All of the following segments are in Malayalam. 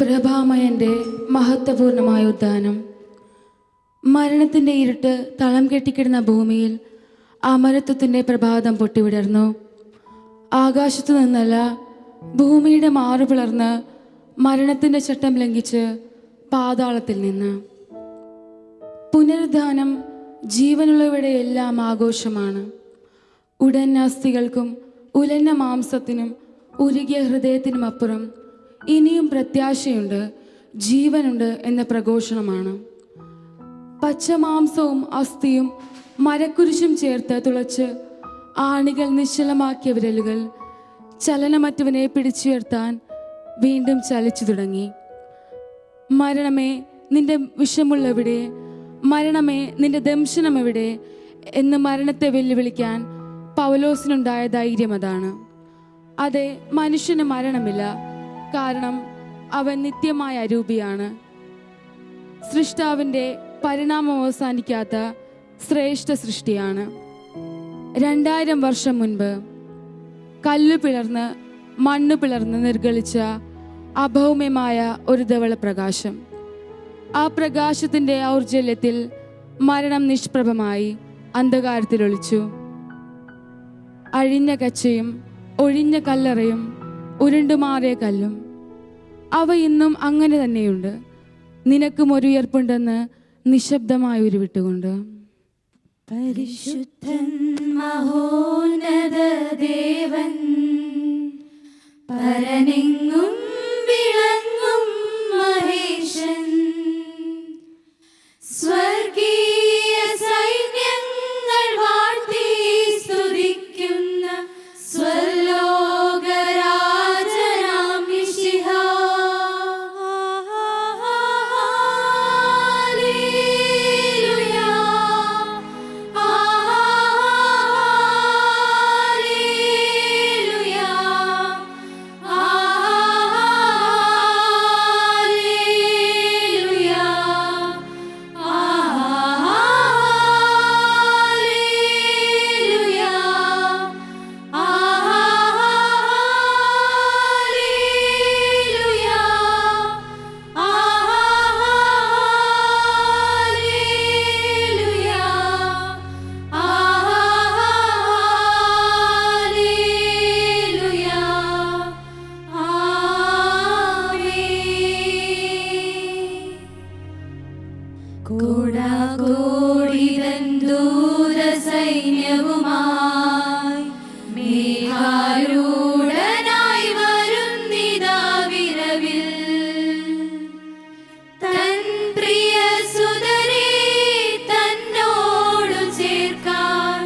പ്രഭാമയൻ്റെ മഹത്വപൂർണമായ ഉദ്ധാനം. മരണത്തിൻ്റെ ഇരുട്ട് തളം കെട്ടിക്കിടുന്ന ഭൂമിയിൽ അമരത്വത്തിൻ്റെ പ്രഭാതം പൊട്ടിവിടർന്നു. ആകാശത്തു നിന്നല്ല, ഭൂമിയുടെ മാറു പിളർന്ന് മരണത്തിൻ്റെ ചട്ടം ലംഘിച്ച് പാതാളത്തിൽ നിന്ന്. പുനരുദ്ധാനം ജീവനുള്ളവയുടെ എല്ലാം ആഘോഷമാണ്. ഉടൻ അസ്ഥികൾക്കും ഉലഞ്ഞ മാംസത്തിനും ഉരുകിയ ഹൃദയത്തിനുമപ്പുറം ഇനിയും പ്രത്യാശയുണ്ട്, ജീവനുണ്ട് എന്ന പ്രഘോഷണമാണ്. പച്ചമാംസവും അസ്ഥിയും മരക്കുരിശും ചേർത്ത് തുളച്ച് ആണികൾ നിശ്ചലമാക്കിയ വിരലുകൾ ചലനമറ്റവനെ പിടിച്ചുയർത്താൻ വീണ്ടും ചലിച്ചു തുടങ്ങി. മരണമേ, നിന്റെ വിഷമുള്ളെവിടെ? മരണമേ, നിന്റെ ദംശനം എവിടെ എന്ന് മരണത്തെ വെല്ലുവിളിക്കാൻ പൗലോസിനുണ്ടായ ധൈര്യം അതാണ്. അതെ, മനുഷ്യന് മരണമില്ല, കാരണം അവൻ നിത്യമായ അരൂപിയാണ്. സൃഷ്ടാവിൻ്റെ പരിണാമം അവസാനിക്കാത്ത ശ്രേഷ്ഠ സൃഷ്ടിയാണ്. 2000 വർഷം മുൻപ് കല്ലു പിളർന്ന് മണ്ണു പിളർന്ന് നിർഗളിച്ച അഭൗമ്യമായ ഒരു ധവള പ്രകാശം. ആ പ്രകാശത്തിൻ്റെ ഔർജ്ജല്യത്തിൽ മരണം നിഷ്പ്രഭമായി അന്ധകാരത്തിൽ ഒളിച്ചു. അഴിഞ്ഞ കച്ചയും ഒഴിഞ്ഞ കല്ലറയും ഉരുണ്ടുമാറിയ കല്ലും അവ ഇന്നും അങ്ങനെ തന്നെയുണ്ട്. നിനക്കും ഒരു ഉയർപ്പുണ്ടെന്ന് നിശബ്ദമായി ഉരുവിട്ടുകൊണ്ട്. പരിശുദ്ധൻ മഹോന്നത ദേവൻ, പരനെങ്ങും വിളങ്ങും മഹേശൻ, സ്വർഗീയ സൈന്യങ്ങൾ വാഴ്ത്തി സ്തുതിക്കുന്ന സ്വലോകരാജനാം മിശിഹാ. കോടാകോടിതൻ ദൂതസൈന്യവുമായി മേഘാരൂഢനായി വരുന്നിതാ വിരവിൽ. തൻ പ്രിയ സുതരെ തന്നോടു ചേർക്കാൻ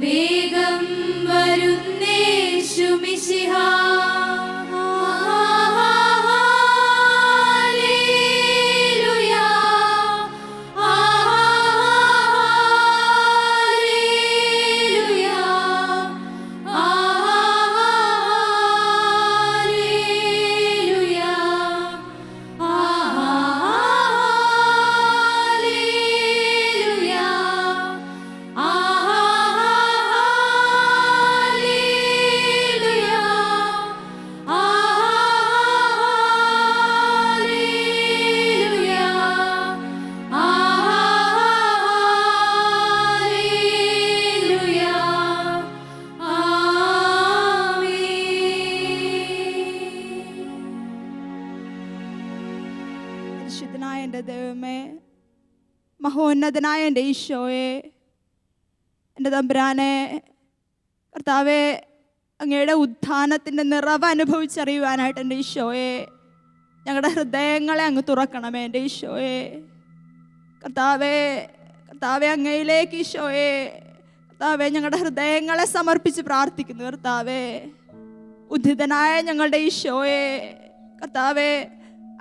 വേഗം വരുന്നേശു മിശിഹാ. പരിശുദ്ധനായ എൻ്റെ ദൈവമേ, മഹോന്നതനായ എൻ്റെ ഈശോയെ, എൻ്റെ തമ്പുരാനെ, കർത്താവെ, അങ്ങയുടെ ഉത്ഥാനത്തിൻ്റെ നിറവ് അനുഭവിച്ചറിയുവാനായിട്ട് എൻ്റെ ഈശോയെ ഞങ്ങളുടെ ഹൃദയങ്ങളെ അങ്ങ് തുറക്കണമേ. എൻ്റെ ഈശോയെ കർത്താവെ, അങ്ങയിലേക്ക് ഈശോയെ കർത്താവെ ഞങ്ങളുടെ ഹൃദയങ്ങളെ സമർപ്പിച്ച് പ്രാർത്ഥിക്കുന്നു. കർത്താവെ, ഉദ്ധിതനായ ഞങ്ങളുടെ ഈശോയെ കർത്താവെ,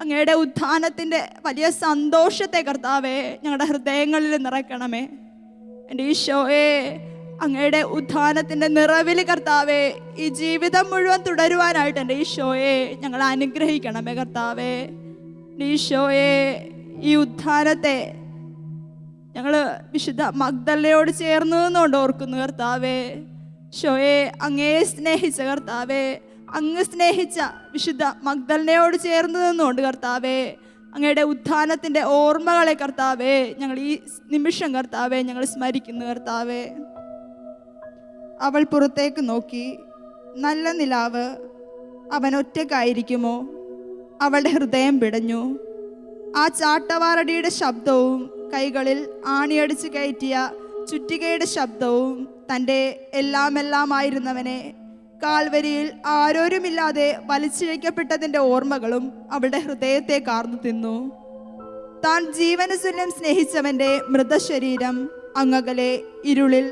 അങ്ങയുടെ ഉത്ഥാനത്തിൻ്റെ വലിയ സന്തോഷത്തെ കർത്താവെ ഞങ്ങളുടെ ഹൃദയങ്ങളിൽ നിറയ്ക്കണമേ. എൻ്റെ ഈശോയെ, അങ്ങയുടെ ഉത്ഥാനത്തിൻ്റെ നിറവിൽ കർത്താവെ ഈ ജീവിതം മുഴുവൻ തുടരുവാനായിട്ട് എൻ്റെ ഈശോയെ ഞങ്ങളെ അനുഗ്രഹിക്കണമേ. കർത്താവെ, എൻ്റെ ഈശോയെ, ഈ ഉത്ഥാനത്തെ ഞങ്ങൾ വിശുദ്ധ മഗ്ദലയോട് ചേർന്ന് നിന്നുകൊണ്ട് ഓർക്കുന്നു. കർത്താവെ, ഈശോയെ, അങ്ങയെ സ്നേഹിച്ച കർത്താവെ, അങ്ങ് സ്നേഹിച്ച വിശുദ്ധ മഗ്ദലനയോട് ചേർന്ന് നിന്നുകൊണ്ട് കർത്താവേ, അങ്ങയുടെ ഉത്ഥാനത്തിൻ്റെ ഓർമ്മകളെ കർത്താവേ ഞങ്ങൾ ഈ നിമിഷം കർത്താവേ ഞങ്ങൾ സ്മരിക്കുന്നു കർത്താവേ. അവൾ പുറത്തേക്ക് നോക്കി. നല്ല നിലാവ്. അവൻ ഒറ്റയ്ക്കായിരിക്കുമോ? അവളുടെ ഹൃദയം പിടഞ്ഞു. ആ ചാട്ടവാറടിയുടെ ശബ്ദവും കൈകളിൽ ആണിയടിച്ച് കയറ്റിയ ചുറ്റികയുടെ ശബ്ദവും തൻ്റെ എല്ലാമായിരുന്നവനെ കാൽവരിയിൽ ആരോരുമില്ലാതെ വലിച്ചിഴക്കപ്പെട്ടതിൻ്റെ ഓർമ്മകളും അവളുടെ ഹൃദയത്തെ കാർന്നു തിന്നു. താൻ ജീവനതുല്യം സ്നേഹിച്ചവൻ്റെ മൃതശരീരം അങ്ങകലെ ഇരുളിൽ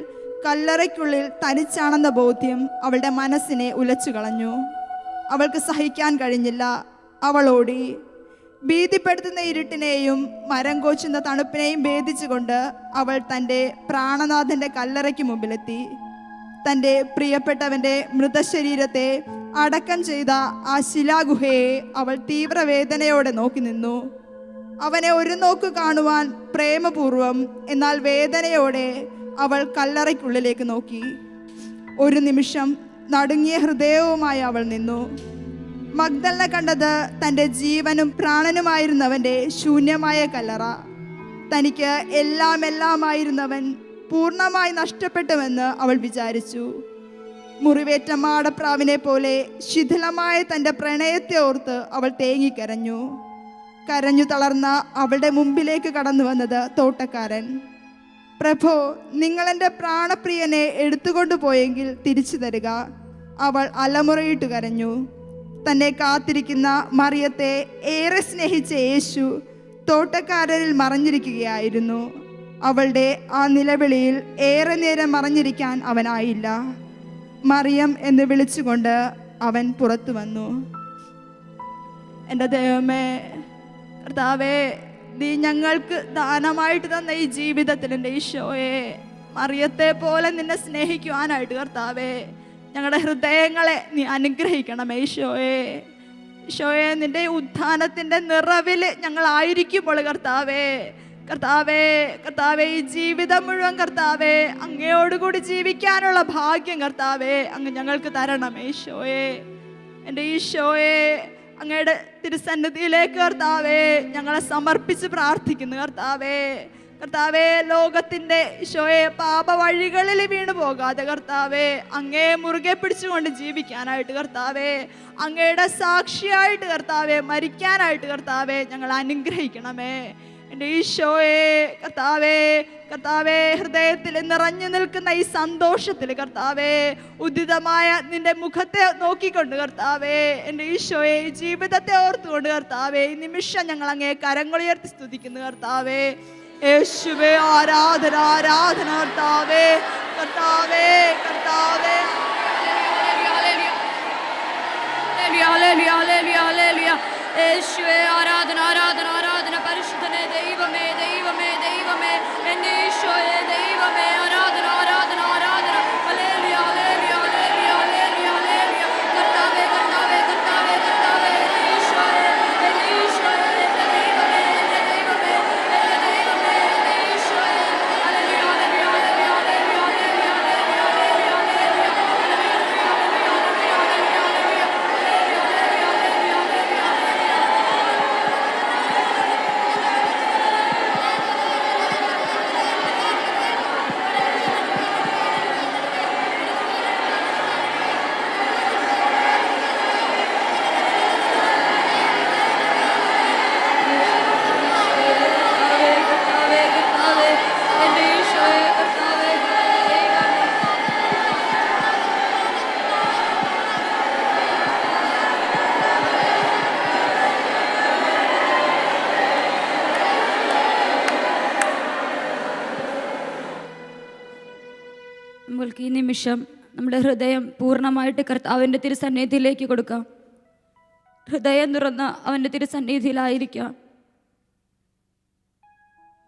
കല്ലറയ്ക്കുള്ളിൽ തനിച്ചാണെന്ന ബോധ്യം അവളുടെ മനസ്സിനെ ഉലച്ചു കളഞ്ഞു. അവൾക്ക് സഹിക്കാൻ കഴിഞ്ഞില്ല. അവൾ ഓടി. ഭീതിപ്പെടുത്തുന്ന ഇരുട്ടിനെയും മരം കോച്ചുന്ന തണുപ്പിനെയും ഭേദിച്ചുകൊണ്ട് അവൾ തൻ്റെ പ്രാണനാഥൻ്റെ കല്ലറയ്ക്ക് മുമ്പിലെത്തി. തൻ്റെ പ്രിയപ്പെട്ടവൻ്റെ മൃതശരീരത്തെ അടക്കം ചെയ്ത ആ ശിലാഗുഹയെ അവൾ തീവ്രവേദനയോടെ നോക്കി നിന്നു. അവനെ ഒരു നോക്ക് കാണുവാൻ പ്രേമപൂർവം എന്നാൽ വേദനയോടെ അവൾ കല്ലറയ്ക്കുള്ളിലേക്ക് നോക്കി. ഒരു നിമിഷം നടുങ്ങിയ ഹൃദയവുമായി അവൾ നിന്നു. മഗ്ദലന കണ്ടത് തൻ്റെ ജീവനും പ്രാണനുമായിരുന്നവൻ്റെ ശൂന്യമായ കല്ലറ. തനിക്ക് എല്ലാമായിരുന്നവൻ പൂർണ്ണമായി നഷ്ടപ്പെട്ടുവെന്ന് അവൾ വിചാരിച്ചു. മുറിവേറ്റ മാടപ്രാവിനെ പോലെ ശിഥിലമായ തൻ്റെ പ്രണയത്തെ ഓർത്ത് അവൾ തേങ്ങിക്കരഞ്ഞു. കരഞ്ഞു തളർന്ന അവളുടെ മുമ്പിലേക്ക് കടന്നു വന്നത് തോട്ടക്കാരൻ. പ്രഭോ, നിങ്ങളെൻ്റെ പ്രാണപ്രിയനെ എടുത്തുകൊണ്ടു പോയെങ്കിൽ തിരിച്ചു തരിക. അവൾ അലമുറയിട്ട് കരഞ്ഞു. തന്നെ കാത്തിരിക്കുന്ന മറിയത്തെ ഏറെ സ്നേഹിച്ച യേശു തോട്ടക്കാരനിൽ മറഞ്ഞിരിക്കുകയായിരുന്നു. അവളുടെ ആ നിലവിളിയിൽ ഏറെ നേരം മറഞ്ഞിരിക്കാൻ അവനായില്ല. മറിയം എന്ന് വിളിച്ചുകൊണ്ട് അവൻ പുറത്തു വന്നു. എൻ്റെ ദൈവമേ, കർത്താവേ, നീ ഞങ്ങൾക്ക് ദാനമായിട്ട് തന്ന ഈ ജീവിതത്തിൽ എൻ്റെ ഈശോയെ, മറിയത്തെ പോലെ നിന്നെ സ്നേഹിക്കുവാനായിട്ട് കർത്താവേ ഞങ്ങളുടെ ഹൃദയങ്ങളെ നീ അനുഗ്രഹിക്കണം ഈശോയെ. ഈശോയെ, നിന്റെ ഉത്ഥാനത്തിൻ്റെ നിറവിൽ ഞങ്ങളായിരിക്കുമ്പോൾ കർത്താവേ ഈ ജീവിതം മുഴുവൻ കർത്താവേ അങ്ങയോടുകൂടി ജീവിക്കാനുള്ള ഭാഗ്യം കർത്താവേ അങ്ങ് ഞങ്ങൾക്ക് തരണം ഈശോയെ. എൻ്റെ ഈശോയെ, അങ്ങയുടെ തിരുസന്നിധിയിലേക്ക് കർത്താവേ ഞങ്ങളെ സമർപ്പിച്ച് പ്രാർത്ഥിക്കുന്നു കർത്താവേ, ലോകത്തിൻ്റെ ഈശോയെ പാപ വഴികളിൽ വീണു പോകാതെ കർത്താവേ അങ്ങയെ മുറുകെ പിടിച്ചുകൊണ്ട് ജീവിക്കാനായിട്ട് കർത്താവേ, അങ്ങയുടെ സാക്ഷിയായിട്ട് കർത്താവേ മരിക്കാനായിട്ട് കർത്താവേ ഞങ്ങൾ അനുഗ്രഹിക്കണമേ എൻ്റെ ഈശോയെ. കർത്താവേ ഹൃദയത്തിൽ നിറഞ്ഞു നിൽക്കുന്ന ഈ സന്തോഷത്തിൽ കർത്താവേ ഉദിതമായ നിന്റെ മുഖത്തെ നോക്കിക്കൊണ്ട് കർത്താവേ എൻ്റെ ഈശോയെ ഈ ജീവിതത്തെ ഓർത്തുകൊണ്ട് കർത്താവേ ഈ നിമിഷം ഞങ്ങൾ അങ്ങേ കരങ്ങളുയർത്തി സ്തുതിക്കുന്നു കർത്താവേ. യേശുവേ, ആരാധന കർത്താവേ. യേശുവേ, ആരാധന പരിശുദ്ധനെ ദൈവമേ എന്റെ ഈശോയെ ദൈവമേ, ആരാധന ഹല്ലേലൂയ കർത്താവേ ഈശോയെ എന്റെ ഈശോയെ എന്റെ ദൈവമേ ഈശോയെ നമ്മൾക്ക് ഈ നിമിഷം നമ്മുടെ ഹൃദയം പൂർണ്ണമായിട്ട് കർത്താവിൻ്റെ തിരുസന്നിധിയിലേക്ക് കൊടുക്കാം. ഹൃദയം തുറന്ന് അവൻ്റെ തിരുസന്നിധിയിലായിരിക്കാം.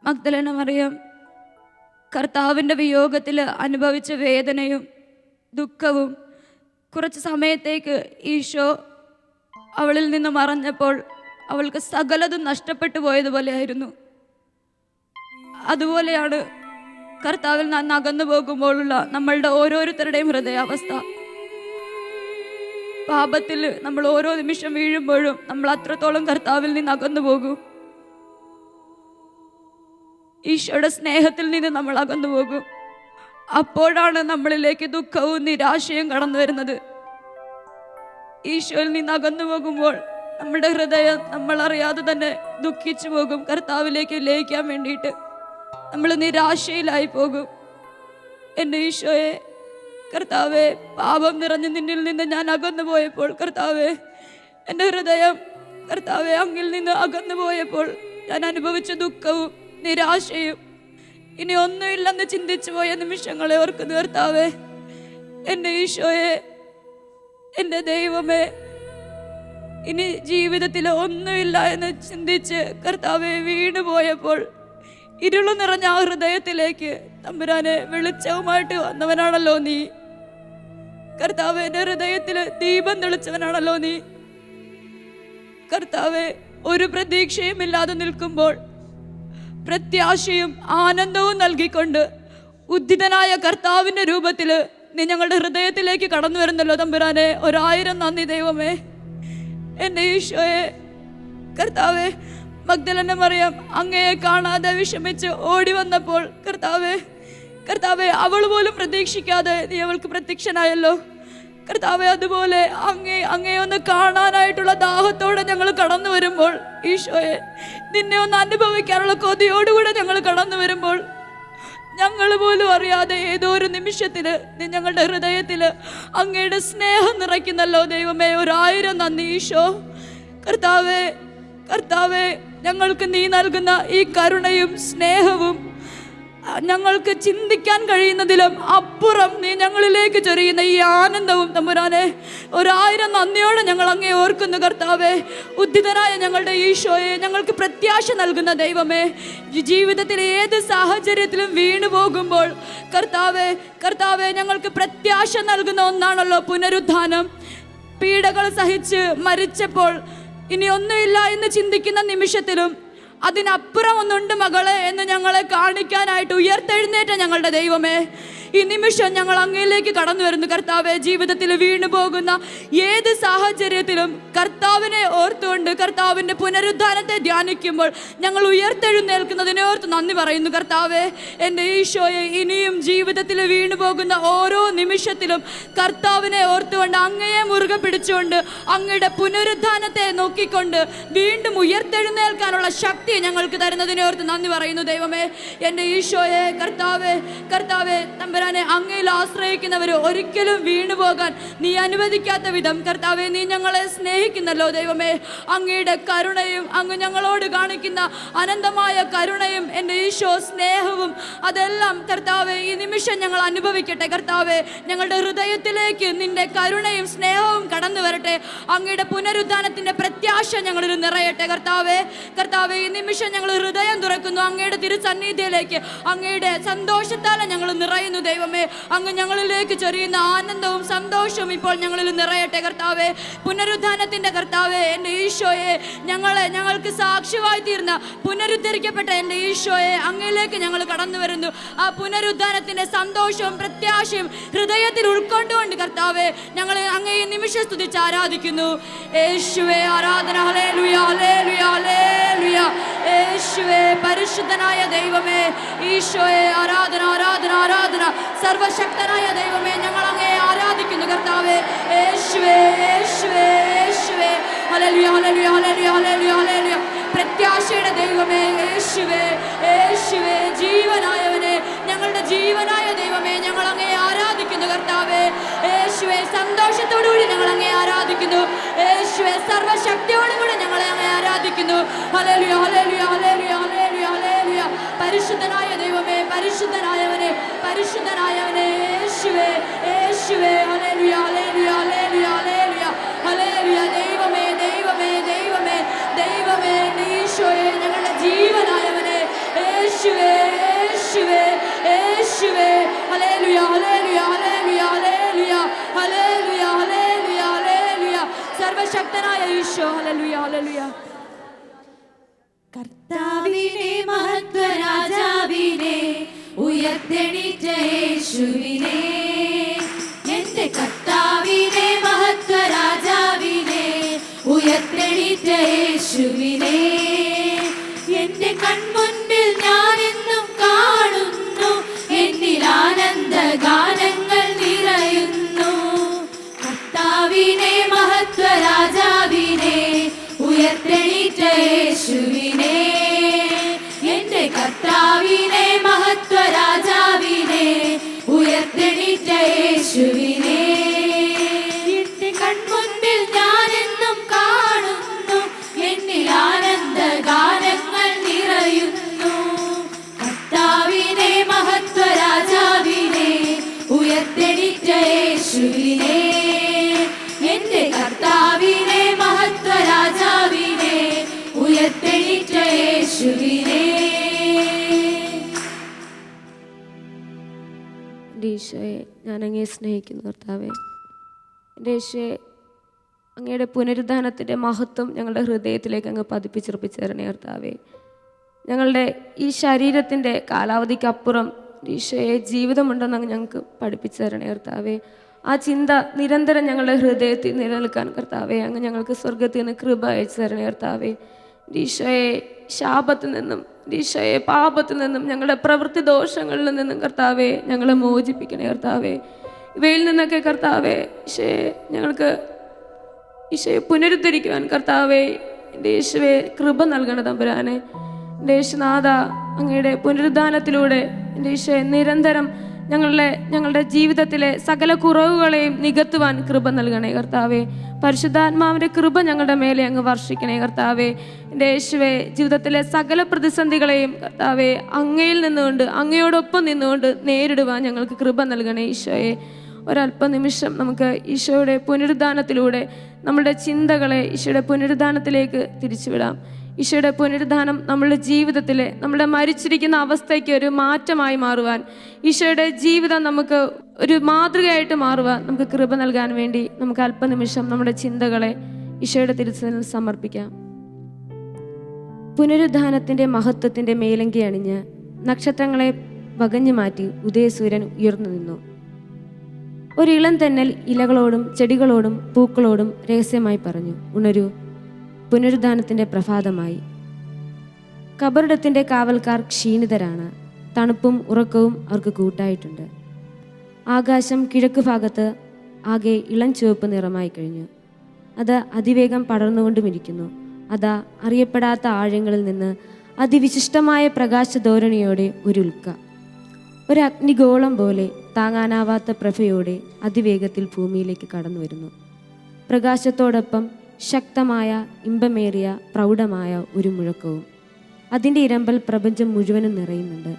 മഗ്ദലന മറിയം കർത്താവിൻ്റെ വിയോഗത്തിൽ അനുഭവിച്ച വേദനയും ദുഃഖവും കുറച്ച് സമയത്തേക്ക് ഈശോ അവളിൽ നിന്ന് മറഞ്ഞപ്പോൾ അവൾക്ക് സകലതും നഷ്ടപ്പെട്ടു പോയതുപോലെയായിരുന്നു. അതുപോലെയാണ് കർത്താവിൽ നിന്ന് അകന്നു പോകുമ്പോഴുള്ള നമ്മളുടെ ഓരോരുത്തരുടെയും ഹൃദയാവസ്ഥ. പാപത്തിൽ നമ്മൾ ഓരോ നിമിഷം വീഴുമ്പോഴും നമ്മൾ അത്രത്തോളം കർത്താവിൽ നിന്ന് അകന്നു പോകും. ഈശോയുടെ സ്നേഹത്തിൽ നിന്ന് നമ്മൾ അകന്നു പോകും. അപ്പോഴാണ് നമ്മളിലേക്ക് ദുഃഖവും നിരാശയും കടന്നു വരുന്നത്. ഈശോയിൽ നിന്ന് അകന്നു പോകുമ്പോൾ നമ്മുടെ ഹൃദയം നമ്മൾ അറിയാതെ തന്നെ ദുഃഖിച്ചു പോകും. കർത്താവിലേക്ക് ലയിക്കാൻ വേണ്ടിയിട്ട് നമ്മൾ നിരാശയിലായി പോകും. എൻ്റെ ഈശോയെ, കർത്താവെ, പാപം നിറഞ്ഞ് നിന്നിൽ നിന്ന് ഞാൻ അകന്നു പോയപ്പോൾ, കർത്താവെ, എൻ്റെ ഹൃദയം കർത്താവെ അങ്ങിൽ നിന്ന് അകന്നു പോയപ്പോൾ ഞാൻ അനുഭവിച്ച ദുഃഖവും നിരാശയും, ഇനി ഒന്നുമില്ലെന്ന് ചിന്തിച്ചു പോയ നിമിഷങ്ങളെ ഓർക്കുന്നു കർത്താവെ. എൻ്റെ ഈശോയെ, എൻ്റെ ദൈവമേ, ഇനി ജീവിതത്തിൽ ഒന്നുമില്ല എന്ന് ചിന്തിച്ച് കർത്താവെ വീണു പോയപ്പോൾ ഇരുളു നിറഞ്ഞ ആ ഹൃദയത്തിലേക്ക് തമ്പുരാനെ വെളിച്ചവുമായിട്ട് വന്നവനാണല്ലോ നീ. കർത്താവെ, എൻ്റെ ഹൃദയത്തിൽ ദീപം തെളിച്ചവനാണല്ലോ നീ. കർത്താവെ, ഒരു പ്രതീക്ഷയും ഇല്ലാതെ നിൽക്കുമ്പോൾ പ്രത്യാശയും ആനന്ദവും നൽകിക്കൊണ്ട് ഉദ്ധിതനായ കർത്താവിൻ്റെ രൂപത്തിൽ നീ ഞങ്ങളുടെ ഹൃദയത്തിലേക്ക് കടന്നു വരുന്നല്ലോ തമ്പുരാനെ. 1000 നന്ദി ദൈവമേ. എൻ്റെ ഈശോയെ, കർത്താവെ, മഗ്ദലന മറിയം അങ്ങയെ കാണാതെ വിഷമിച്ച് ഓടി വന്നപ്പോൾ കർത്താവെ അവൾ പോലും പ്രതീക്ഷിക്കാതെ നീ അവൾക്ക് പ്രത്യക്ഷനായല്ലോ കർത്താവെ. അതുപോലെ അങ്ങയെ ഒന്ന് കാണാനായിട്ടുള്ള ദാഹത്തോടെ ഞങ്ങൾ കടന്നു വരുമ്പോൾ ഈശോയെ, നിന്നെ ഒന്ന് അനുഭവിക്കാനുള്ള കൊതിയോടുകൂടെ ഞങ്ങൾ കടന്നു വരുമ്പോൾ ഞങ്ങൾ പോലും അറിയാതെ ഏതോ ഒരു നിമിഷത്തിൽ നീ ഞങ്ങളുടെ ഹൃദയത്തിൽ അങ്ങയുടെ സ്നേഹം നിറയ്ക്കുന്നല്ലോ ദൈവമേ. 1000 നന്ദി ഈശോ. കർത്താവെ, ഞങ്ങൾക്ക് നീ നൽകുന്ന ഈ കരുണയും സ്നേഹവും ഞങ്ങൾക്ക് ചിന്തിക്കാൻ കഴിയുന്നതിലും അപ്പുറം നീ ഞങ്ങളിലേക്ക് ചൊരിയുന്ന ഈ ആനന്ദവും തമ്പുരാനെ, 1000 നന്ദിയോടെ ഞങ്ങൾ അങ്ങേ ഓർക്കുന്നു കർത്താവെ. ഉദ്ധിതനായ ഞങ്ങളുടെ ഈശോയെ, ഞങ്ങൾക്ക് പ്രത്യാശ നൽകുന്ന ദൈവമേ, ജീവിതത്തിലെ ഏത് സാഹചര്യത്തിലും വീണു പോകുമ്പോൾ കർത്താവെ ഞങ്ങൾക്ക് പ്രത്യാശ നൽകുന്ന ഒന്നാണല്ലോ പുനരുത്ഥാനം. പീഡകൾ സഹിച്ച് മരിച്ചപ്പോൾ ഇനി ഒന്നുമില്ല എന്ന് ചിന്തിക്കുന്ന നിമിഷത്തിലും അതിനപ്പുറം ഒന്നുണ്ട് മകളെ എന്ന് ഞങ്ങളെ കാണിക്കാനായിട്ട് ഉയർത്തെഴുന്നേറ്റ ഞങ്ങളുടെ ദൈവമേ, ഈ നിമിഷം ഞങ്ങൾ അങ്ങയിലേക്ക് കടന്നു വരുന്നു കർത്താവെ. ജീവിതത്തിൽ വീണു പോകുന്ന ഏത് സാഹചര്യത്തിലും കർത്താവിനെ ഓർത്തുകൊണ്ട് കർത്താവിൻ്റെ പുനരുദ്ധാനത്തെ ധ്യാനിക്കുമ്പോൾ ഞങ്ങൾ ഉയർത്തെഴുന്നേൽക്കുന്നതിനെ ഓർത്ത് നന്ദി പറയുന്നു കർത്താവെ. എൻ്റെ ഈശോയെ, ഇനിയും ജീവിതത്തിൽ വീണു പോകുന്ന ഓരോ നിമിഷത്തിലും കർത്താവിനെ ഓർത്തുകൊണ്ട് അങ്ങയെ മുറുകെ പിടിച്ചുകൊണ്ട് അങ്ങയുടെ പുനരുദ്ധാനത്തെ നോക്കിക്കൊണ്ട് വീണ്ടും ഉയർത്തെഴുന്നേൽക്കാനുള്ള ശക്തി ഞങ്ങൾക്ക് തരുന്നതിനെ ഓർത്ത് നന്ദി പറയുന്നു ദൈവമേ. എൻ്റെ ഈശോയെ, കർത്താവെ തമ്പുരാനെ, അങ്ങയിൽ ആശ്രയിക്കുന്നവർ ഒരിക്കലും വീണുപോകാൻ നീ അനുവദിക്കാത്ത വിധം കർത്താവെ നീ ഞങ്ങളെ സ്നേഹിക്കുന്നല്ലോ ദൈവമേ. അങ്ങയുടെ കരുണയും അങ്ങ് ഞങ്ങളോട് കാണിക്കുന്ന അനന്തമായ കരുണയും എൻ്റെ ഈശോ സ്നേഹവും അതെല്ലാം കർത്താവെ ഈ നിമിഷം ഞങ്ങൾ അനുഭവിക്കട്ടെ കർത്താവെ. ഞങ്ങളുടെ ഹൃദയത്തിലേക്ക് നിന്റെ കരുണയും സ്നേഹവും കടന്നു വരട്ടെ. അങ്ങയുടെ പുനരുദ്ധാനത്തിൻ്റെ പ്രത്യാശ ഞങ്ങളിൽ നിറയട്ടെ കർത്താവെ. ഈ നിമിഷം ഞങ്ങൾ ഹൃദയം തുറക്കുന്നു അങ്ങയുടെ തിരുസന്നിധിയിലേക്ക്. അങ്ങയുടെ സന്തോഷത്താൽ ഞങ്ങൾ നിറയുന്നു ദൈവമേ. അങ്ങ് ഞങ്ങളിലേക്ക് ചൊരിയുന്ന ആനന്ദവും സന്തോഷവും ഇപ്പോൾ ഞങ്ങളിൽ നിറയട്ടെ കർത്താവെ. പുനരുദ്ധാനത്തിൻ്റെ കർത്താവെ, എൻ്റെ ഈശോയെ, ഞങ്ങൾക്ക് സാക്ഷ്യമായി തീർന്ന പുനരുദ്ധരിക്കപ്പെട്ട എൻ്റെ ഈശോയെ, അങ്ങയിലേക്ക് ഞങ്ങൾ കടന്നു വരുന്നു. ആ പുനരുദ്ധാനത്തിൻ്റെ സന്തോഷവും പ്രത്യാശയും ഹൃദയത്തിൽ ഉൾക്കൊണ്ടുകൊണ്ട് കർത്താവെ ഞങ്ങൾ അങ്ങയെ നിമിഷം സ്തുതിച്ച് ആരാധിക്കുന്നു. യേശുവേ, ആരാധന. Hallelujah, hallelujah, hallelujah. യേശുവേ, പരിശുദ്ധനായ ദൈവമേ, ഈശോയെ, ആരാധന, ആരാധന, ആരാധന. സർവശക്തനായ ദൈവമേ, ഞങ്ങൾ അങ്ങയെ ആരാധിക്കുന്നു കർത്താവേ. യേശുവേ, യേശുവേ, യേശുവേ. Hallelujah, hallelujah, hallelujah, hallelujah, hallelujah. പ്രത്യാശയുടെ ദൈവമേ, യേശുവേ, യേശുവേ. ജീവനായവനെ, ഞങ്ങളുടെ ജീവനായ ദൈവമേ, ഞങ്ങൾ അങ്ങയെ ആരാധിക്കുന്നു കർത്താവേ. യേശുവേ, സന്തോഷത്തോടുകൂടി ഞങ്ങൾ അങ്ങയെ ആരാധിക്കുന്നു. യേശുവേ, സർവശക്തിയോടുകൂടി ഞങ്ങളെ അങ്ങയെ ആരാധിക്കുന്നു. Hallelujah, hallelujah, hallelujah, hallelujah, hallelujah. പരിശുദ്ധനായ ദൈവമേ, പരിശുദ്ധനായവനെ, പരിശുദ്ധനായവനെ, യേശുവേ, യേശുവേ. Hallelujah, hallelujah, hallelujah, hallelujah, hallelujah. ദൈവമേ, ദൈവമേ, ദൈവമേ, ദൈവമേ, ഈശോയെ, ഞങ്ങളുടെ ജീവനായവനെ, യേശുവേ, യേശുവേ, യേശുവേ. Hallelujah, hallelujah, hallelujah, hallelujah, hallelujah, hallelujah, hallelujah. സർവശക്തനായ ഈശോ. Hallelujah, hallelujah. കർത്താവിനെ, മഹത്വരാജാവിനെ, ഉയർത്തെണീറ്റ യേശുവിനെ, എന്റെ കർത്താവിനെ, മഹത്വരാജ എൻ്റെ ഈശോയെ, ഞാൻ അങ്ങയെ സ്നേഹിക്കുന്നു കർത്താവേ. എൻ്റെ ഈശോയെ, അങ്ങയുടെ പുനരുദ്ധാനത്തിൻ്റെ മഹത്വം ഞങ്ങളുടെ ഹൃദയത്തിലേക്ക് അങ്ങ് പതിപ്പിച്ചുറപ്പിച്ച് തരണേ കർത്താവേ. ഞങ്ങളുടെ ഈ ശരീരത്തിൻ്റെ കാലാവധിക്കപ്പുറം ഈശോയെ ജീവിതമുണ്ടെന്ന് അങ്ങ് ഞങ്ങൾക്ക് പഠിപ്പിച്ചു തരണേ കർത്താവേ. ആ ചിന്ത നിരന്തരം ഞങ്ങളുടെ ഹൃദയത്തിൽ നിലനിൽക്കാൻ കർത്താവേ അങ്ങ് ഞങ്ങൾക്ക് സ്വർഗത്തിൽ നിന്ന് കൃപ അയച്ചു തരണേ കർത്താവേ. ഈശോയെ, ശാപത്തിൽ നിന്നും ഈശോയെ പാപത്തിൽ നിന്നും ഞങ്ങളുടെ പ്രവൃത്തി ദോഷങ്ങളിൽ നിന്നും കർത്താവേ ഞങ്ങളെ മോചിപ്പിക്കണേ കർത്താവേ. ഇവയിൽ നിന്നൊക്കെ കർത്താവേ ഈശോയെ ഞങ്ങൾക്ക് ഈശോയെ പുനരുദ്ധരിക്കുവാൻ കർത്താവേ എൻ്റെ യേശുവേ കൃപ നൽകണ തമ്പുരാനെ. എൻ്റെ യേശുനാഥ, അങ്ങയുടെ പുനരുദ്ധാനത്തിലൂടെ എൻ്റെ ഈശോയെ നിരന്തരം ഞങ്ങളുടെ ജീവിതത്തിലെ സകല കുറവുകളെയും നികത്തുവാൻ കൃപ നൽകണേ കർത്താവേ. പരിശുദ്ധാത്മാവിൻ്റെ കൃപ ഞങ്ങളുടെ മേലെ അങ്ങ് വർഷിക്കണേ കർത്താവേ. എൻ്റെ യേശുവേ, ജീവിതത്തിലെ സകല പ്രതിസന്ധികളെയും കർത്താവേ അങ്ങയിൽ നിന്നുകൊണ്ട് അങ്ങയോടൊപ്പം നിന്നുകൊണ്ട് നേരിടുവാൻ ഞങ്ങൾക്ക് കൃപ നൽകണേ ഈശോയെ. ഒരല്പനിമിഷം നമുക്ക് ഈശോയുടെ പുനരുദ്ധാനത്തിലൂടെ നമ്മുടെ ചിന്തകളെ ഈശോയുടെ പുനരുദ്ധാനത്തിലേക്ക് തിരിച്ചുവിടാം. ഈശോയുടെ പുനരുദ്ധാനം നമ്മളുടെ ജീവിതത്തിലെ നമ്മുടെ മരിച്ചിരിക്കുന്ന അവസ്ഥയ്ക്ക് ഒരു മാറ്റമായി മാറുവാൻ, ഈശോയുടെ ജീവിതം നമുക്ക് ഒരു മാതൃകയായിട്ട് മാറുവാൻ നമുക്ക് കൃപ നൽകാൻ വേണ്ടി നമുക്ക് അല്പനിമിഷം നമ്മുടെ ചിന്തകളെ ഈശോയുടെ തിരുസന്നിധിയിൽ സമർപ്പിക്കാം. പുനരുദ്ധാനത്തിൻ്റെ മഹത്വത്തിൻ്റെ മേലങ്കി അണിഞ്ഞ് നക്ഷത്രങ്ങളെ വകഞ്ഞു മാറ്റി ഉദയസൂര്യൻ ഉയർന്നു നിന്നു. ഒരിളം തെന്നൽ ഇലകളോടും ചെടികളോടും പൂക്കളോടും രഹസ്യമായി പറഞ്ഞു, ഉണരൂ, പുനരുദ്ധാനത്തിൻ്റെ പ്രഭാതമായി. കബറിടത്തിൻ്റെ കാവൽക്കാർ ക്ഷീണിതരാണ്. തണുപ്പും ഉറക്കവും അവർക്ക് കൂട്ടായിട്ടുണ്ട്. ആകാശം കിഴക്ക് ഭാഗത്ത് ആകെ ഇളം ചുവപ്പ് നിറമായി കഴിഞ്ഞു. അത് അതിവേഗം പടർന്നുകൊണ്ടുമിരിക്കുന്നു. അതാ അറിയപ്പെടാത്ത ആഴങ്ങളിൽ നിന്ന് അതിവിശിഷ്ടമായ പ്രകാശധോരണിയോടെ ഒരു ഉൽക്ക, ഒരു അഗ്നിഗോളം പോലെ താങ്ങാനാവാത്ത പ്രഭയോടെ അതിവേഗത്തിൽ ഭൂമിയിലേക്ക് കടന്നു വരുന്നു. പ്രകാശത്തോടൊപ്പം ശക്തമായ ഇമ്പമേറിയ പ്രൗഢമായ ഒരു മുഴക്കവും. അതിൻ്റെ ഇരമ്പൽ പ്രപഞ്ചം മുഴുവനും നിറയുന്നുണ്ട്.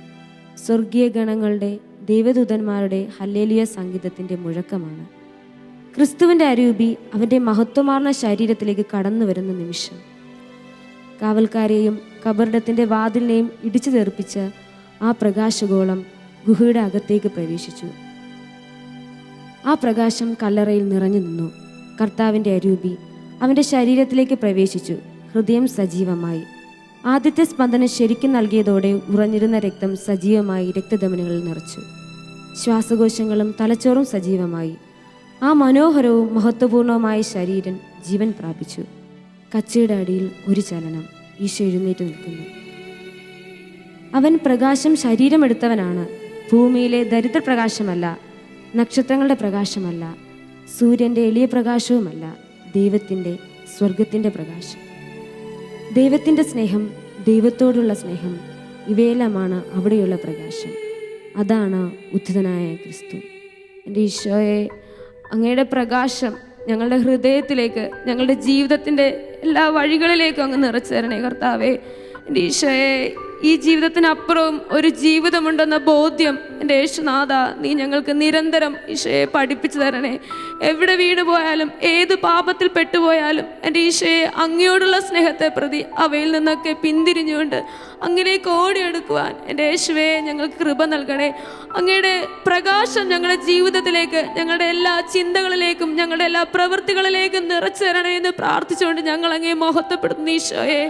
സ്വർഗീയ ഗണങ്ങളുടെ ദൈവദൂതന്മാരുടെ ഹല്ലേലൂയ സംഗീതത്തിൻ്റെ മുഴക്കമാണ്. ക്രിസ്തുവിൻ്റെ അരൂപി അവൻ്റെ മഹത്വമാർന്ന ശരീരത്തിലേക്ക് കടന്നു വരുന്ന നിമിഷം. കാവൽക്കാരെയും കബറിടത്തിൻ്റെ വാതിലിനെയും ഇടിച്ചു തെറിപ്പിച്ച് ആ പ്രകാശഗോളം ഗുഹയുടെ അകത്തേക്ക് പ്രവേശിച്ചു. ആ പ്രകാശം കല്ലറയിൽ നിറഞ്ഞു നിന്നു. കർത്താവിൻ്റെ അരൂപി അവൻ്റെ ശരീരത്തിലേക്ക് പ്രവേശിച്ചു. ഹൃദയം സജീവമായി. ആദ്യത്തെ സ്പന്ദനം ശരിക്കും നൽകിയതോടെ ഉറഞ്ഞിരുന്ന രക്തം സജീവമായി രക്തധമനികളിൽ നിറച്ചു. ശ്വാസകോശങ്ങളും തലച്ചോറും സജീവമായി. ആ മനോഹരവും മഹത്വപൂർണവുമായ ശരീരം ജീവൻ പ്രാപിച്ചു. കച്ചയുടെ അടിയിൽ ഒരു ചലനം. ഈശോ എഴുന്നേറ്റ് നിൽക്കുന്നു. അവൻ പ്രകാശം ശരീരമെടുത്തവനാണ്. ഭൂമിയിലെ ദരിദ്ര പ്രകാശമല്ല, നക്ഷത്രങ്ങളുടെ പ്രകാശമല്ല, സൂര്യൻ്റെ എളിയ പ്രകാശവുമല്ല, ദൈവത്തിൻ്റെ സ്വർഗത്തിൻ്റെ പ്രകാശം. ദൈവത്തിൻ്റെ സ്നേഹം, ദൈവത്തോടുള്ള സ്നേഹം, ഇവയെല്ലാമാണ് അവിടെയുള്ള പ്രകാശം. അതാണ് ഉദ്ധിതനായ ക്രിസ്തു. എൻ്റെ ഈശോയെ, അങ്ങയുടെ പ്രകാശം ഞങ്ങളുടെ ഹൃദയത്തിലേക്ക്, ഞങ്ങളുടെ ജീവിതത്തിൻ്റെ എല്ലാ വഴികളിലേക്കും അങ്ങ് നിറച്ചു തരണേ കർത്താവേ. എൻ്റെ ഈശോയെ, ഈ ജീവിതത്തിനപ്പുറവും ഒരു ജീവിതമുണ്ടെന്ന ബോധ്യം എൻ്റെ യേശുനാഥ നീ ഞങ്ങൾക്ക് നിരന്തരം ഈശോയെ പഠിപ്പിച്ചു തരണേ. എവിടെ വീണു പോയാലും, ഏത് പാപത്തിൽ പെട്ടുപോയാലും എൻ്റെ ഈശോയെ അങ്ങയോടുള്ള സ്നേഹത്തെ പ്രതി അവയിൽ നിന്നൊക്കെ പിന്തിരിഞ്ഞുകൊണ്ട് അങ്ങിലേക്ക് ഓടിയെടുക്കുവാൻ എൻ്റെ യേശുവേ ഞങ്ങൾക്ക് കൃപ നൽകണേ. അങ്ങയുടെ പ്രകാശം ഞങ്ങളുടെ ജീവിതത്തിലേക്ക്, ഞങ്ങളുടെ എല്ലാ ചിന്തകളിലേക്കും ഞങ്ങളുടെ എല്ലാ പ്രവൃത്തികളിലേക്കും നിറച്ചു തരണേ എന്ന് പ്രാർത്ഥിച്ചുകൊണ്ട് ഞങ്ങൾ അങ്ങേ മഹത്വപ്പെടുത്തുന്നു ഈശോയെ.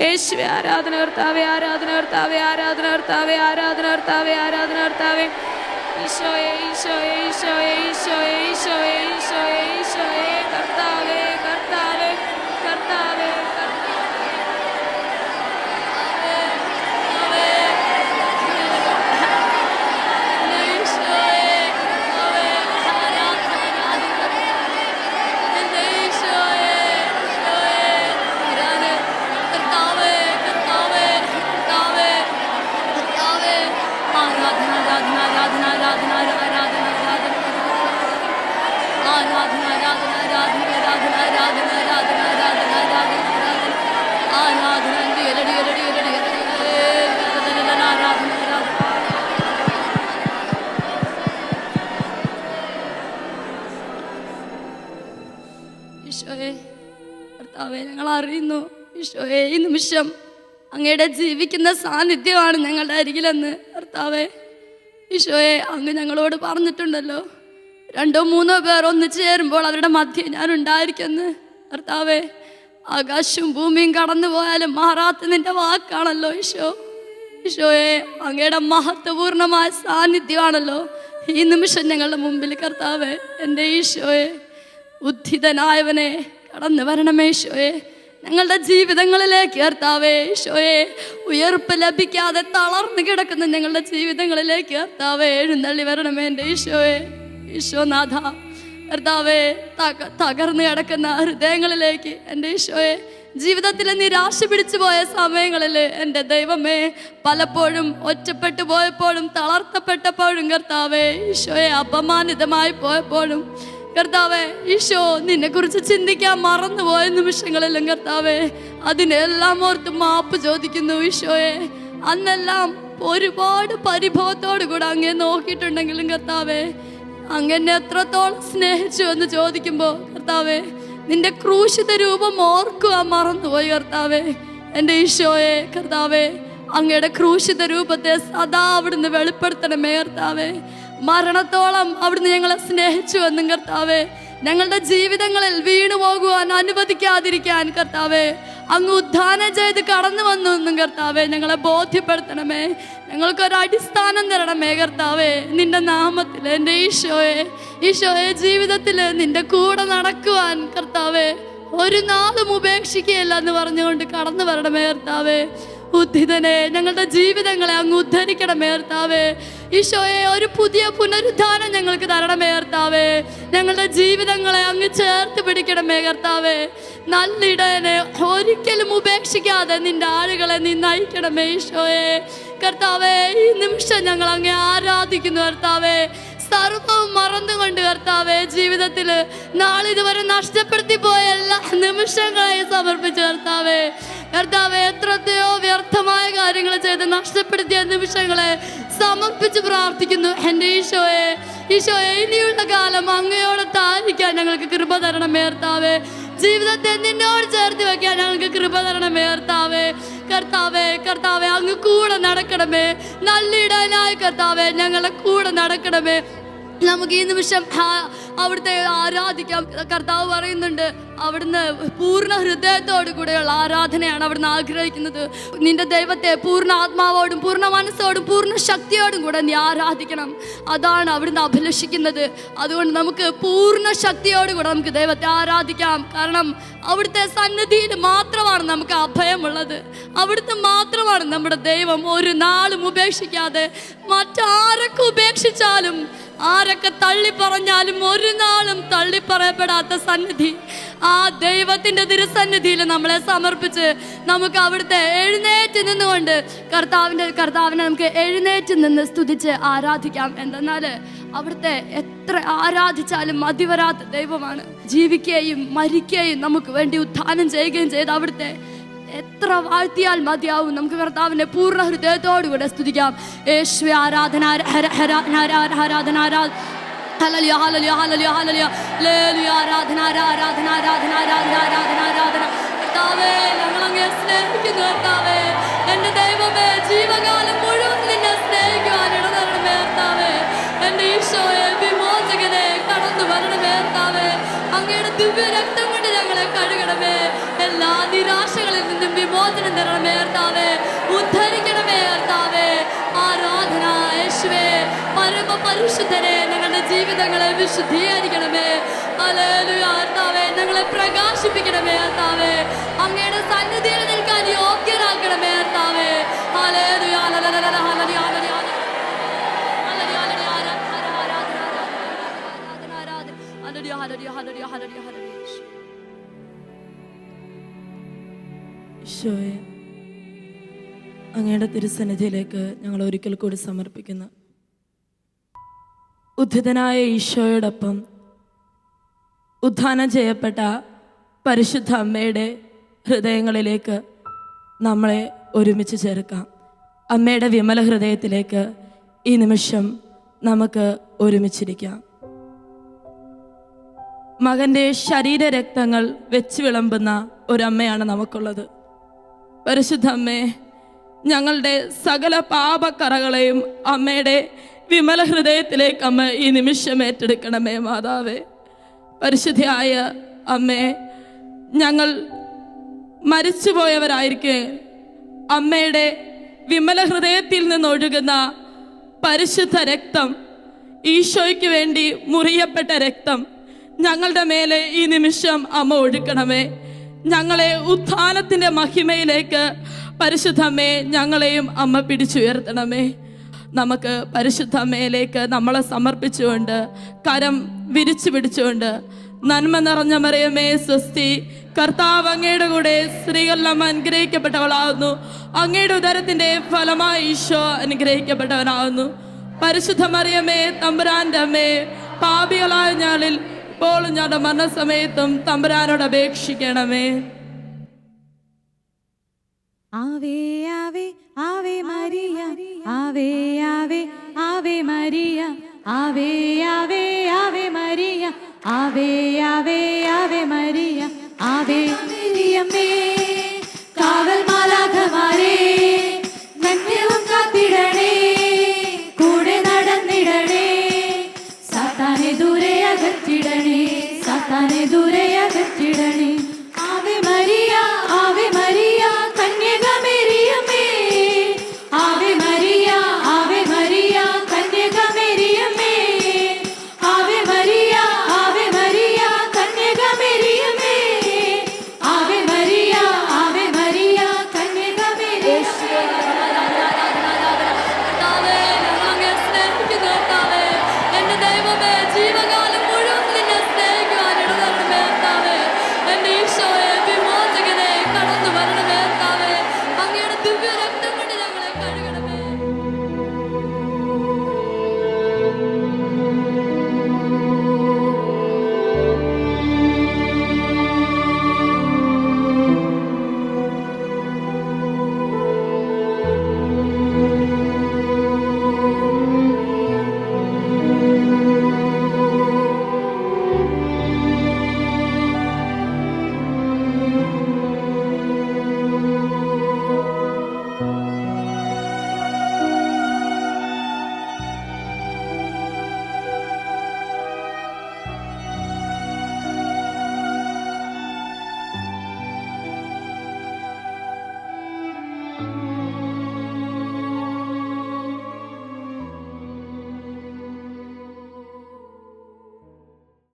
യേശുവേ, ആരാധന കർത്താവേ, ആരാധന കർത്താവേ, ആരാധന കർത്താവേ, ആരാധന കർത്താവേ, ആരാധന കർത്താവേ. ഈശോയെ, ഈശോയെ, ഈശോയെ, ഈശോയെ, ഈശോയെ, ഈശോയെ, ഈശോയെ, കർത്താവേ, കർത്താവേ, കർത്താവേ, ഈശോയെ, കർത്താവേ, ഞങ്ങൾ അറിയുന്നു ഈശോയെ, ഈ നിമിഷം അങ്ങയുടെ ജീവിക്കുന്ന സാന്നിധ്യമാണ് ഞങ്ങളുടെ അരികിലെന്ന്. കർത്താവേ, ഈശോയെ, അങ്ങ് ഞങ്ങളോട് പറഞ്ഞിട്ടുണ്ടല്ലോ, 2 3 പേർ ഒന്നിച്ചു ചേരുമ്പോൾ അവരുടെ മധ്യേ ഞാൻ ഉണ്ടായിരിക്കുന്നു. കർത്താവേ, ആകാശവും ഭൂമിയും കടന്നു പോയാലും മാറാത്ത നിന്റെ വാക്കാണല്ലോ ഈശോയെ, അങ്ങയുടെ മഹത്വപൂർണമായ സാന്നിധ്യമാണല്ലോ ഈ നിമിഷം ഞങ്ങളുടെ മുമ്പിൽ. കർത്താവേ, എൻ്റെ ഈശോയെ, ഉദ്ധിതനായവനെ കടന്നു വരണമേ ഈശോയെ, ഞങ്ങളുടെ ജീവിതങ്ങളിലേക്ക്. കർത്താവേ, ഈശോയെ, ഉയർപ്പ് ലഭിക്കാതെ തളർന്നു കിടക്കുന്ന ഞങ്ങളുടെ ജീവിതങ്ങളിലേക്ക് കർത്താവേ എഴുന്നള്ളി വരണമേ എൻ്റെ ഈശോയെ. ഈശോനാഥ, കർത്താവേ, തകർന്നു കിടക്കുന്ന ഹൃദയങ്ങളിലേക്ക് എൻ്റെ ഈശോയെ, ജീവിതത്തിൽ നിരാശ പിടിച്ചു പോയ സമയങ്ങളിൽ എൻ്റെ ദൈവമേ, പലപ്പോഴും ഒറ്റപ്പെട്ടു പോയപ്പോഴും തളർത്തപ്പെട്ടപ്പോഴും കർത്താവേ ഈശോയെ, അപമാനിതമായി പോയപ്പോഴും കർത്താവേ ഈശോ, നിന്നെക്കുറിച്ച് ചിന്തിക്കാൻ മറന്നുപോയ നിമിഷങ്ങളിലും കർത്താവേ അതിനെല്ലാം ഓർത്ത് മാപ്പ് ചോദിക്കുന്നു ഈശോയെ. അന്നെല്ലാം ഒരുപാട് പരിഭവത്തോടു കൂടെ അങ്ങേ നോക്കിയിട്ടുണ്ടെങ്കിലും കർത്താവേ, അങ്ങനെ എത്രത്തോളം സ്നേഹിച്ചു എന്ന് ചോദിക്കുമ്പോൾ കർത്താവേ, നിന്റെ ക്രൂശിത രൂപം ഓർക്കുവാൻ മറന്നുപോയി കർത്താവേ എൻ്റെ ഈശോയെ. കർത്താവേ, അങ്ങയുടെ ക്രൂശിത രൂപത്തെ സദാ അവിടുന്ന് വെളിപ്പെടുത്തണമേ കർത്താവേ. മരണത്തോളം അവിടുന്ന് ഞങ്ങളെ സ്നേഹിച്ചു എന്നും കർത്താവേ, ഞങ്ങളുടെ ജീവിതങ്ങളിൽ വീണു പോകുവാൻ അനുവദിക്കാതിരിക്കാൻ കർത്താവേ അങ്ങ് ഉദ്ധാനം ചെയ്ത് കടന്നു വന്നു എന്നും കർത്താവേ ഞങ്ങളെ ബോധ്യപ്പെടുത്തണമേ. ഞങ്ങൾക്കൊരടിസ്ഥാനം തരണമേ കർത്താവേ, നിന്റെ നാമത്തിൽ എൻ്റെ ഈശോയെ ജീവിതത്തിൽ നിന്റെ കൂടെ നടക്കുവാൻ കർത്താവേ ഒരു നാളും ഉപേക്ഷിക്കുകയില്ല എന്ന് പറഞ്ഞുകൊണ്ട് കടന്നു വരണമേ കർത്താവേ. ഉദ്ധിതനെ, ഞങ്ങളുടെ ജീവിതങ്ങളെ അങ്ങ് ഉദ്ധരിക്കണമേ കർത്താവേ. ഈശോയെ, ഒരു പുതിയ പുനരുദ്ധാനം ഞങ്ങൾക്ക് തരണമേ കർത്താവേ. ഞങ്ങളുടെ ജീവിതങ്ങളെ അങ്ങ് ചേർത്ത് പിടിക്കണമേ കർത്താവേ. നല്ല ഇടയനെ ഒരിക്കലും ഉപേക്ഷിക്കാതെ നിന്റെ ആളുകളെ നീ നയിക്കണമേ ഈശോയെ. കർത്താവേ, ഈ നിമിഷം ഞങ്ങൾ അങ്ങേ ആരാധിക്കുന്നു കർത്താവേ. സർവവും മറന്നുകൊണ്ട് കർത്താവേ, ജീവിതത്തിൽ നാളിതുവരെ നഷ്ടപ്പെടുത്തി പോയ എല്ലാ നിമിഷങ്ങളെയും സമർപ്പിച്ചു കർത്താവേ. കർത്താവേ, എത്രയോ വ്യർത്ഥമായ കാര്യങ്ങൾ ചെയ്ത് നഷ്ടപ്പെടുത്തിയ നിമിഷങ്ങളെ സമർപ്പിച്ച് പ്രാർത്ഥിക്കുന്നു എൻ്റെ ഈശോയെ. ഇനിയുള്ള കാലം അങ്ങയോടൊത്തായിരിക്കാൻ ഞങ്ങൾക്ക് കൃപ തരണമേ കർത്താവേ. ജീവിതത്തെ നിന്നോട് ചേർത്ത് വെക്കാൻ ഞങ്ങൾക്ക് കൃപ തരണമേ കർത്താവേ. കർത്താവേ, അങ്ങ് കൂടെ നടക്കണമേ. നല്ല ഇടയനായ കർത്താവേ, ഞങ്ങളെ കൂടെ നടക്കണമേ. നമുക്ക് ഈ നിമിഷം അവിടുത്തെ ആരാധിക്കാം. കർത്താവ് പറയുന്നുണ്ട്, അവിടുന്ന് പൂർണ്ണ ഹൃദയത്തോടു കൂടെയുള്ള ആരാധനയാണ് അവിടുന്ന് ആഗ്രഹിക്കുന്നത്. നിന്റെ ദൈവത്തെ പൂർണ്ണ ആത്മാവോടും പൂർണ്ണ മനസ്സോടും പൂർണ്ണ ശക്തിയോടും കൂടെ നീ ആരാധിക്കണം. അതാണ് അവിടുന്ന് അഭിലഷിക്കുന്നത്. അതുകൊണ്ട് നമുക്ക് പൂർണ്ണ ശക്തിയോടുകൂടെ നമുക്ക് ദൈവത്തെ ആരാധിക്കാം. കാരണം അവിടുത്തെ സന്നിധിയിൽ മാത്രമാണ് നമുക്ക് അഭയമുള്ളത്. അവിടുത്തെ മാത്രമാണ് നമ്മുടെ ദൈവം. ഒരു നാളും ഉപേക്ഷിക്കാതെ, മറ്റാരൊക്കെ ഉപേക്ഷിച്ചാലും ആരൊക്കെ തള്ളി പറഞ്ഞാലും ഒരു നാളും തള്ളിപ്പറയപ്പെടാത്ത സന്നിധി, ആ ദൈവത്തിന്റെ തിരുസന്നിധിയിൽ നമ്മളെ സമർപ്പിച്ച് നമുക്ക് അവിടുത്തെ എഴുന്നേറ്റ് നിന്നുകൊണ്ട് കർത്താവിനെ നമുക്ക് എഴുന്നേറ്റ് നിന്ന് സ്തുതിച്ച് ആരാധിക്കാം. എന്തെന്നാൽ അവിടുത്തെ എത്ര ആരാധിച്ചാലും മതിവരാത്ത ദൈവമാണ്. ജീവിക്കുകയും മരിക്കുകയും നമുക്ക് വേണ്ടി ഉത്ഥാനം ചെയ്യുകയും ചെയ്ത് അവിടുത്തെ എത്ര വാഴ്ത്തിയാൽ മതിയാവും. നമുക്ക് കർത്താവിനെ പൂർണ്ണ ഹൃദയത്തോടുകൂടെ സ്തുതിക്കാം. യേശുവേ, ആരാധന ആരാധന hallelujah hallelujah hallelujah hallelujah hallelujah ആരാധന ആരാധന ആരാധന ആരാധന ആരാധന ആരാധന. കർത്താവേ, ഞങ്ങൾ അങ്ങയെ സ്നേഹിക്കുന്നു കർത്താവേ. എൻ്റെ ദൈവമേ, ജീവകാലം മുഴുവൻ നിന്നെ സ്നേഹിക്കുവാൻ ഇടതരണമേ കർത്താവേ. എൻ്റെ ഈശോയെ, വിമോചകനെ കടന്നു വരണമേ കർത്താവേ. അങ്ങയുടെ ദിവ്യ രക്തം കൊണ്ട് ഞങ്ങളെ കഴുകണമേ. എല്ലാ നിരാശകളിൽ നിന്നും വിമോചനം തരണമേ കർത്താവേ. ഉദ്ധരിക്കണമേ കർത്താവേ. ആരാധന യേശുവേ. പരമപരിശുദ്ധനെ, ഞങ്ങളുടെ ജീവിതങ്ങളെ വിശുദ്ധീകരിക്കണമേ. ഹല്ലേലൂയ കർത്താവേ, ഞങ്ങളെ പ്രകാശിപ്പിക്കണമേ കർത്താവേ. അങ്ങയുടെ സന്നിധിയിൽ നിൽക്കാൻ യോഗ്യരാക്കണമേ കർത്താവേ. ഹല്ലേലൂയ ഹല്ലേലൂയ ഹല്ലേലൂയ ഹല്ലേലൂയ ഈശോയെ, അങ്ങയുടെ തിരുസന്നിധിയിലേക്ക് ഞങ്ങൾ ഒരിക്കൽ കൂടി സമർപ്പിക്കുന്നു. ഉദ്ധിതനായ ഈശോയോടൊപ്പം ഉദ്ധാനം ചെയ്യപ്പെട്ട പരിശുദ്ധ അമ്മയുടെ ഹൃദയങ്ങളിലേക്ക് നമ്മളെ ഒരുമിച്ച് ചേർക്കാം. അമ്മയുടെ വിമല ഹൃദയത്തിലേക്ക് ഈ നിമിഷം നമുക്ക് ഒരുമിച്ചിരിക്കാം. മകൻ്റെ ശരീരരക്തങ്ങൾ വെച്ച് വിളമ്പുന്ന ഒരമ്മയാണ് നമുക്കുള്ളത്. പരിശുദ്ധ അമ്മേ, ഞങ്ങളുടെ സകല പാപക്കറകളെയും അമ്മയുടെ വിമല ഹൃദയത്തിലേക്ക് അമ്മ ഈ നിമിഷം ഏറ്റെടുക്കണമേ മാതാവേ. പരിശുദ്ധയായ അമ്മേ, ഞങ്ങൾ മരിച്ചുപോയവരായിരിക്കെ അമ്മയുടെ വിമല ഹൃദയത്തിൽ നിന്നൊഴുകുന്ന പരിശുദ്ധ രക്തം, ഈശോയ്ക്ക് വേണ്ടി മുറിയപ്പെട്ട രക്തം ഞങ്ങളുടെ മേലെ ഈ നിമിഷം അമ്മ ഒഴുക്കണമേ. ഞങ്ങളെ ഉത്ഥാനത്തിൻ്റെ മഹിമയിലേക്ക് പരിശുദ്ധ അമ്മയെ ഞങ്ങളെയും അമ്മ പിടിച്ചുയർത്തണമേ. നമുക്ക് പരിശുദ്ധ അമ്മയിലേക്ക് നമ്മളെ സമർപ്പിച്ചുകൊണ്ട് കരം വിരിച്ചു പിടിച്ചുകൊണ്ട്, നന്മ നിറഞ്ഞ മറിയമേ സ്വസ്തി, കർത്താവ് അങ്ങയുടെ കൂടെ സ്ത്രീകളിൽ അമ്മ അനുഗ്രഹിക്കപ്പെട്ടവളാകുന്നു. അങ്ങയുടെ ഉദരത്തിൻ്റെ ഫലമായി ഈശോ അനുഗ്രഹിക്കപ്പെട്ടവനാകുന്നു. പരിശുദ്ധ മറിയമേ തമ്പുരാൻ്റെ അമ്മേ, പാപികളായ ഞാളിൽ ഇപ്പോഴും ഞങ്ങളുടെ മരണസമയത്തും തമ്പുരാനോട് അപേക്ഷിക്കണമേ. ആവേ ആവേ ആവേ മരിയ, ആവേ ആവേ ആവേ മരിയ, ആവേ